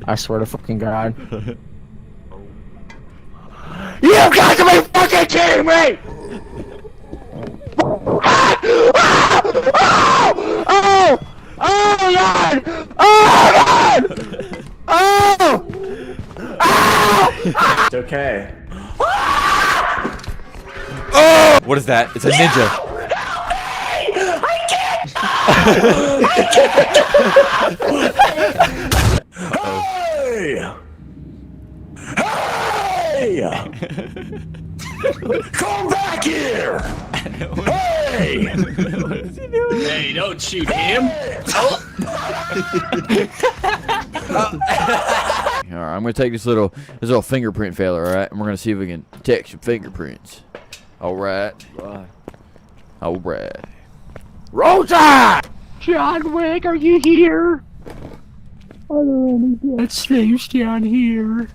I swear to fucking God. You got to be fucking kidding me! Oh! Oh God! Oh God! Oh! It's okay. Oh! What is that? It's a ninja. Hey! Hey! Come back here! Hey! What is he doing? Hey, don't shoot him! Alright, I'm gonna take this little fingerprint fella, alright? And we're gonna see if we can detect some fingerprints. Alright. Alright. Rosa! John Wick, are you here? Are there any dead slaves down here?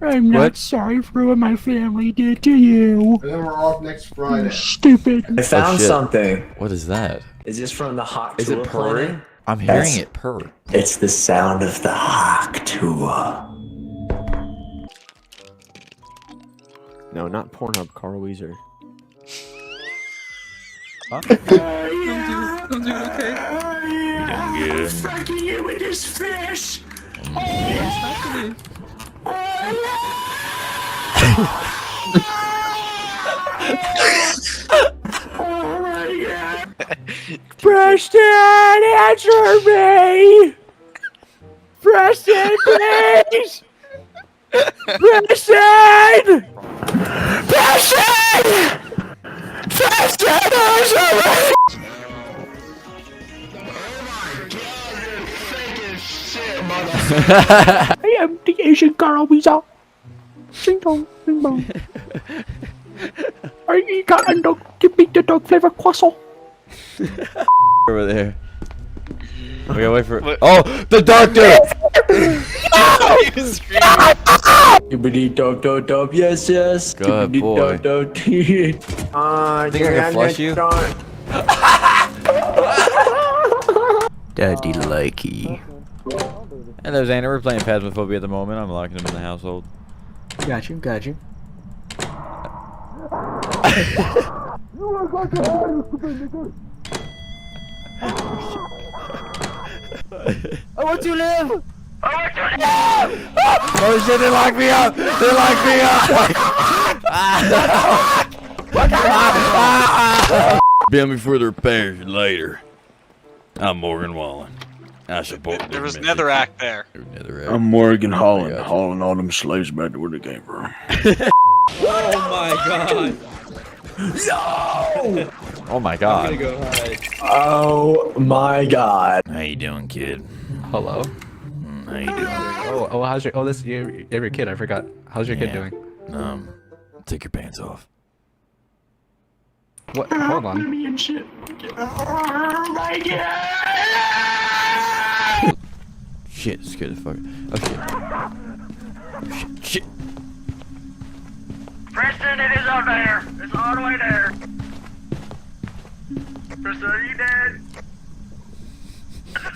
I'm not sorry for what my family did to you. And then we're off next Friday. Stupid. I found shit. something. What is that? Is this from the Hawk Is Tour it purring? planet? I'm hearing it purr. It's the sound of the Hawk Tour. No, not Pornhub, Carl Wheezer. Huh? I'm doing okay. I'm fucking you with this fish! Oh my God! Preston, answer me! Preston, please! Preston! Preston! Preston, answer me! I am the Asian Carl Wheezer. Ding dong, ding dong. I got a dog to beat the dog flavor croissant. Over there. We gotta wait for it. Oh, the doctor! Yibbity dog dog dog, yes yes. Good boy. Dog, Think I can flush you? Daddy likey. Hello, Xander. We're playing Phasmophobia at the moment. I'm locking him in the household. Got you, got you. I want to live! I want to live! Oh shit, they locked me up! They locked me up! Bill me for the repairs later. I'm Morgan Wallen. I support There was netherrack there. I'm Morgan Holland, hauling all them slaves back to where they came from. Oh my God. No! Oh my God. I'm gonna go hide. Oh my God. How you doing, kid? Hello. How you doing? Oh, how's your? Oh, this your kid. I forgot. How's your kid Yeah. doing? Take your pants off. What? Hold on. Me and shit. Oh my God! Shit, scared the fuck. Oh shit. Shit. Preston, it is up there. It's all the way there. Preston, are you dead?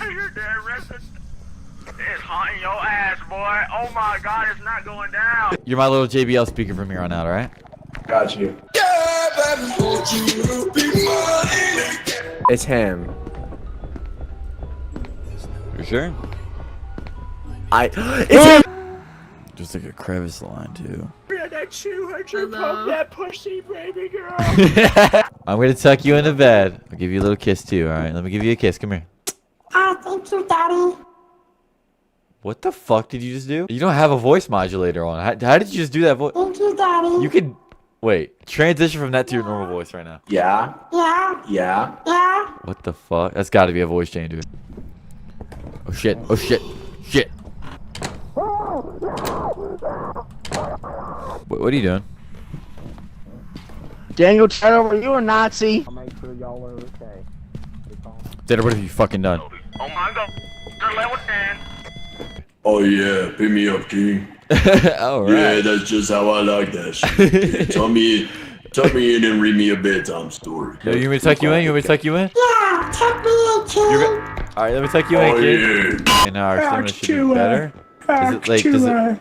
You're dead, Preston. It's haunting your ass, boy. Oh my God, it's not going down. You're my little JBL speaker from here on out, alright? Got you. It's him. You sure? It's him. Just like a crevice line, too. That 200 pump that pussy, baby girl. I'm gonna tuck you into bed. I'll give you a little kiss, too, alright? Let me give you a kiss. Come here. Thank you, Daddy. What the fuck did you just do? You don't have a voice modulator on. How did you just do that voice? Thank you, Daddy. You could... Wait. Transition from that to your normal voice right now. Yeah. Yeah. Yeah. Yeah. What the fuck? That's gotta be a voice changer. Oh shit. Oh shit. Shit. What are you doing? Daniel, try over. You a Nazi. I'll make sure y'all are okay. Dinner, what have you fucking done? Oh my God. They're level 10. Oh yeah, pick me up, King. Alright. Yeah, that's just how I like that shit. Tell me in and read me a bedtime story. Yo, you want me to tuck you in? You want me to tuck you in? Yeah. Tuck me in, King. All right, let me take you in, kid. And now our stamina should be better. Is it like? Does it?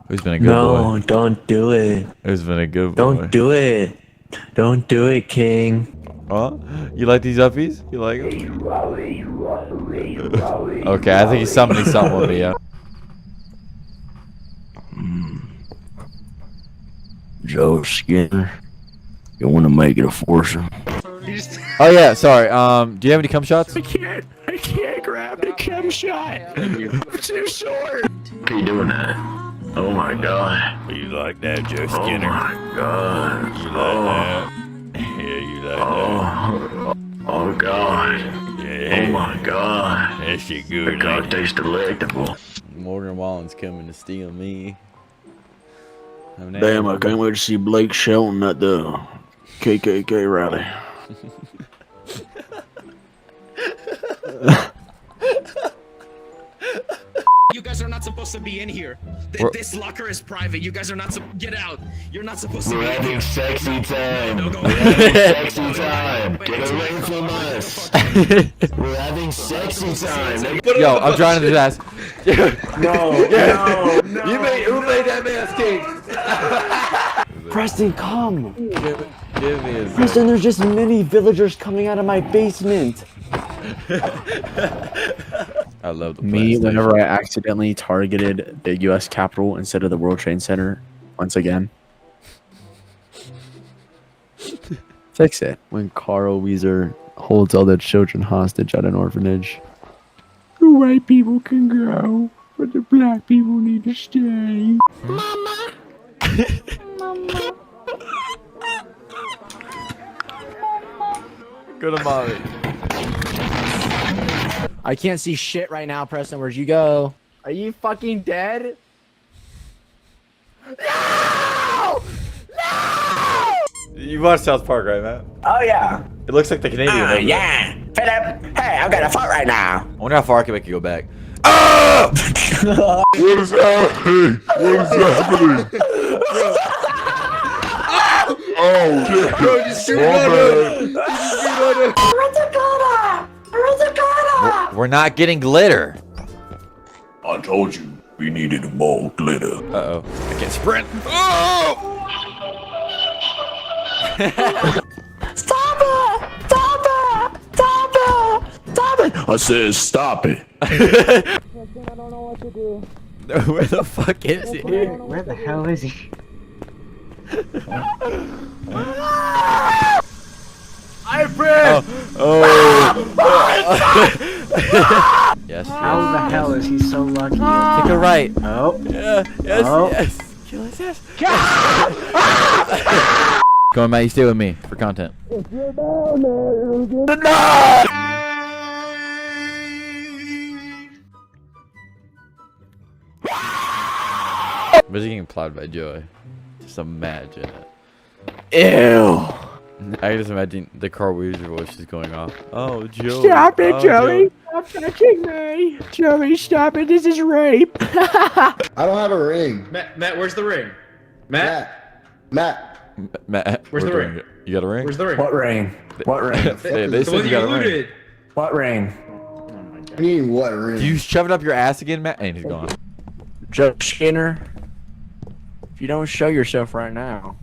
Who's been a good boy? No, don't do it. Who's been a good boy? Don't do it. Don't do it, King. Huh? You like these uppies? You like them? Okay, I think he's summoning something with me, yeah. Joe Skinner, you want to make it a foursome? Oh yeah, sorry. Do you have any cum shots? I can't grab the cum shot. It's too short. Are you doing that? Oh my god. You like that, Joe Oh my god. You like that? Yeah, you like Oh god. that? Oh my god. That shit The good. god tastes delectable. Morgan Wallen's coming to steal me. Damn, I can't wait to see Blake Shelton at the KKK rally. You guys are not supposed to be in here. This locker is private. You guys are not get out. You're not supposed to be in here. Sexy time. No, go We're ahead. having sexy time. Get away from us. We're having sexy time. Yo, I'm trying to do that. No. Who made that man's king? Preston, come! Give me a Preston, there's just many villagers coming out of my basement. I love the Me, PlayStation. whenever I accidentally targeted the U.S. Capitol instead of the World Trade Center, once again. Fix it. When Carl Wheezer holds all the children hostage at an orphanage. The white people can go, but the black people need to stay. Go to mommy. I can't see shit right now, Preston. Where'd you go? Are you fucking dead? You watched South Park, right, Matt? Oh yeah. It looks like the Canadian. doesn't it? Yeah. Philip, hey, I've got a fight right now. I wonder how far I can make you go back. What is happening? What is happening? Oh, shit. Bro, just shoot We're not getting glitter. I told you we needed more glitter. Uh-oh. I can't sprint. Oh! I said stop it. Where the fuck is he? Where the hell is he? Yes. How the hell is he so lucky? Take a right. Oh. Yeah. Yes. Oh. Yes. Kill his ass. Come on, Matt. You stay with me for content. Was he getting plowed by Joey? Just imagine it. Ew. I can just imagine the Carl Wheezer voice is going off. Oh, Joey. Stop it, Oh, Joey! Stop touching me! Joey, stop it! This is rape! I don't have a ring. Matt, where's the ring? Matt, Matt. Matt, Where's the ring? You got a ring? where's the ring? What ring? What ring? They The said one you you got a ring. looted. What ring? I mean, what ring? Do you shove it up your ass again, Matt? And he's gone. Joe Skinner, if you don't show yourself right now.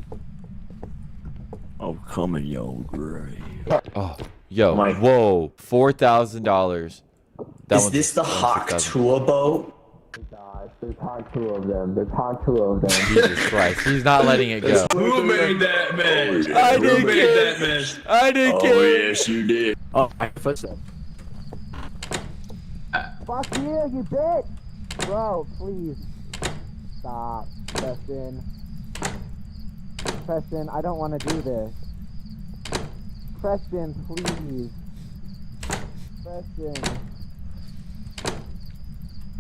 I'm coming, yo, grave. Oh, yo, My- whoa, $4,000. Is this the Hawk Tour boat? There's Hawk 2 of them. There's Hawk 2 of them. Jesus Christ, he's not letting it go. Who made that man? I Who did, made kid. that man? I did, Oh, kid. yes, you did. Oh, my footsteps. Fuck you, you bitch! Bro, please. Stop, Preston. Preston, I don't want to do this. Preston, please. Preston.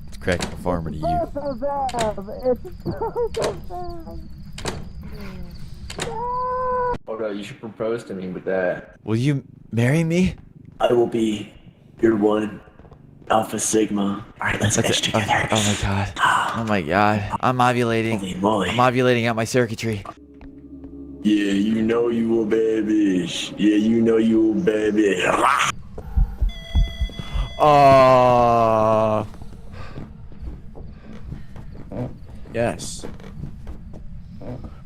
It's cracking a farmer to you. Both of them! It's both of them! Hold on, you should propose to me with that. Will you marry me? I will be your one Alpha Sigma. Alright, let's get together. Oh my god. Oh my god. I'm ovulating. Holy moly. I'm ovulating out my circuitry. Yeah, you know you a baby. Yeah, you know you a baby. Yes.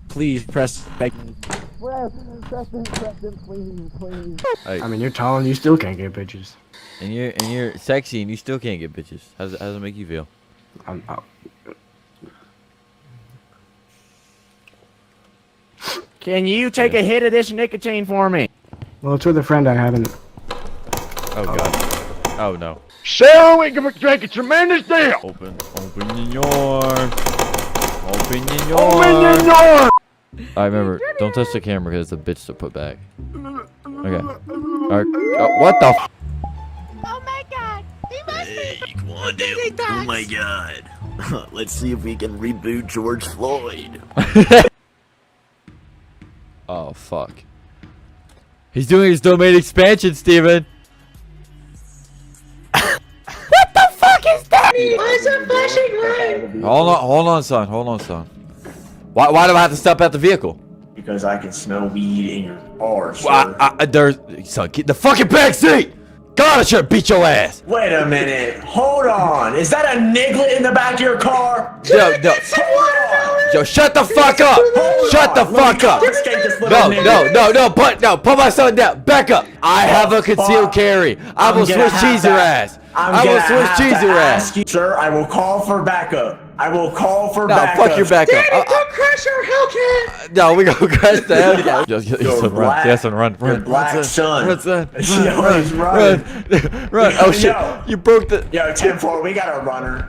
Please press back. Hey, I mean, you're tall and you still can't get bitches. and you're sexy and you still can't get bitches. How does it make you feel? Can you take a hit of this nicotine for me? Well, it's with a friend I haven't. Oh god. Oh no. So we can make a tremendous deal. Open your arms. Open your Open arms. your door. I remember. Don't touch the camera because it's a bitch to put back. Okay. Alright. Oh, what the? Oh my god! He must Hey, come on, dude. Oh my god. Let's see if we can reboot George Floyd. Oh fuck. He's doing his domain expansion, Steven. Why is it flashing red? Hold on, son. Why do I have to stop at the vehicle? Because I can smell weed in your car, sir. There's son, get the fucking back seat. God, I should have beat your ass. Wait a minute. Hold on. Is that a niglet in the back of your car? Yo, shut the fuck up. Shut the fuck up. No, put my son down. Back up. I have a concealed carry. I will Swiss cheese your ass. I will Swiss cheese your ass. Sir, I will call for backup. I will call for No, backup. fuck your backup. Go crash our Hellcat! No, we gonna crash the Hellcat. Yes, run. Your black son. Run, son. Yo, he's running. Run. Oh shit. Yo. You broke the. Yo, 10-4, we got a runner.